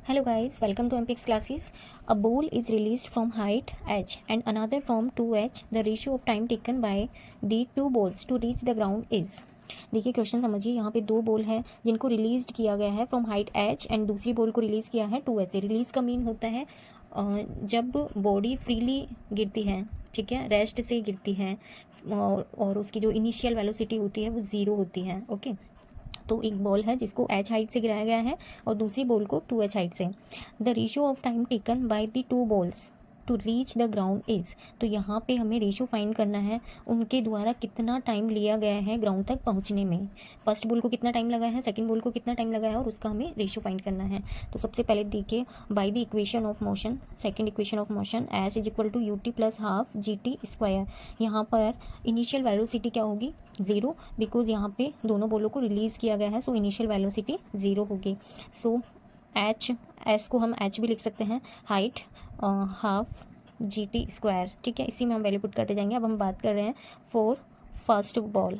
Hello guys, welcome to MPX classes. A ball is released from height h and another from 2h. The ratio of time taken by the two balls to reach the ground is. देखिए question समझिए, यहाँ पे दो ball है जिनको release किया गया है फ्रॉम हाइट h एंड दूसरी बॉल को रिलीज़ किया है 2h से। रिलीज़ का मीन होता है जब बॉडी फ्रीली गिरती है, ठीक है, रेस्ट से गिरती है और उसकी जो इनिशियल वेलोसिटी होती है वो ज़ीरो होती है। ओके, तो एक बॉल है जिसको h हाइट से गिराया गया है और दूसरी बॉल को 2h हाइट से। The ratio of time taken by the two balls to reach the ground is, तो यहाँ पे हमें रेशियो फाइंड करना है उनके द्वारा कितना टाइम लिया गया है ग्राउंड तक पहुँचने में। फर्स्ट बॉल को कितना टाइम लगा है, सेकंड बॉल को कितना टाइम लगा है और उसका हमें रेशियो फाइंड करना है। तो सबसे पहले देखिए, by the equation of motion, second equation of motion s is equal to u t plus half g t square. यहाँ पर इनिशियल वेलोसिटी क्या होगी, ज़ीरो, बिकॉज यहाँ पे दोनों बॉलों को रिलीज़ किया गया है, सो इनिशियल वेलोसिटी ज़ीरो होगी। सो एस को हम एच भी लिख सकते हैं, height half g t square, ठीक है, इसी में हम वैल्यू पुट करते जाएंगे। अब हम बात कर रहे हैं for first ball.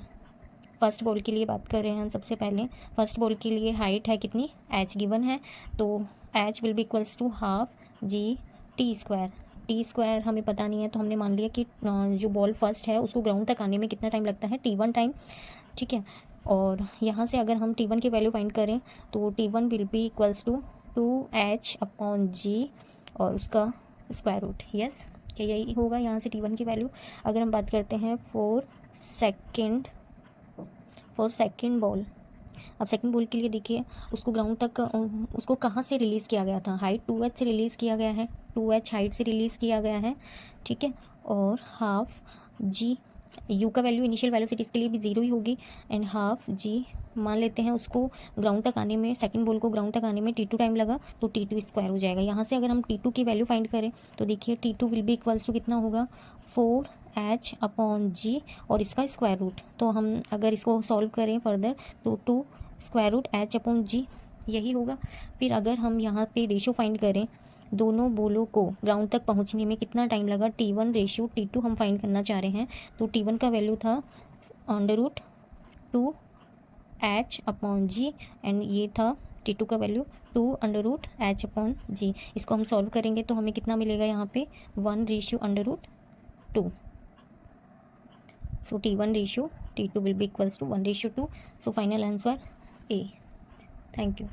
First ball के लिए बात कर रहे हैं हम। सबसे पहले फर्स्ट बॉल के लिए हाइट है कितनी, एच गिवन है, तो h will be equals to half g t square. T square हमें पता नहीं है, तो हमने मान लिया कि जो बॉल फर्स्ट है उसको ग्राउंड तक आने में कितना टाइम लगता है, T1 टाइम, ठीक है। और यहाँ से अगर हम T1 की वैल्यू फाइंड करें तो T1 will be equals to 2h upon g और उसका स्क्वायर रूट। यस, क्या यही होगा यहाँ से T1 की वैल्यू। अगर हम बात करते हैं फॉर सेकेंड बॉल, अब सेकंड बॉल के लिए देखिए उसको ग्राउंड तक उसको कहाँ से रिलीज़ किया गया था, हाइट 2h से रिलीज़ किया गया है, 2h हाइट से रिलीज़ किया गया है, ठीक है। और हाफ जी, यू का वैल्यू इनिशियल वेलोसिटीज़ के लिए भी ज़ीरो ही होगी, एंड हाफ जी मान लेते हैं उसको ग्राउंड तक आने में, सेकंड बॉल को ग्राउंड तक आने में T2 टाइम लगा, तो T2 स्क्वायर हो जाएगा। यहाँ से अगर हम T2 की वैल्यू फाइंड करें तो देखिए T2 will be equals to कितना होगा, 4h अपॉन जी और इसका स्क्वायर रूट। तो हम अगर इसको सॉल्व करें फर्दर तो 2 स्क्वायर रूट h अपॉन जी यही होगा। फिर अगर हम यहाँ पे रेशियो फाइंड करें दोनों बॉलों को ग्राउंड तक पहुँचने में कितना टाइम लगा, T1 रेशियो T2 हम फाइंड करना चाह रहे हैं, तो T1 का वैल्यू था √2h अपॉन जी एंड ये था T2 का वैल्यू 2√h अपॉन जी। इसको हम सॉल्व करेंगे तो हमें कितना मिलेगा यहाँ पे 1/√2। So T1 ratio T2 will be equals to 1/2. So final answer A. Thank you.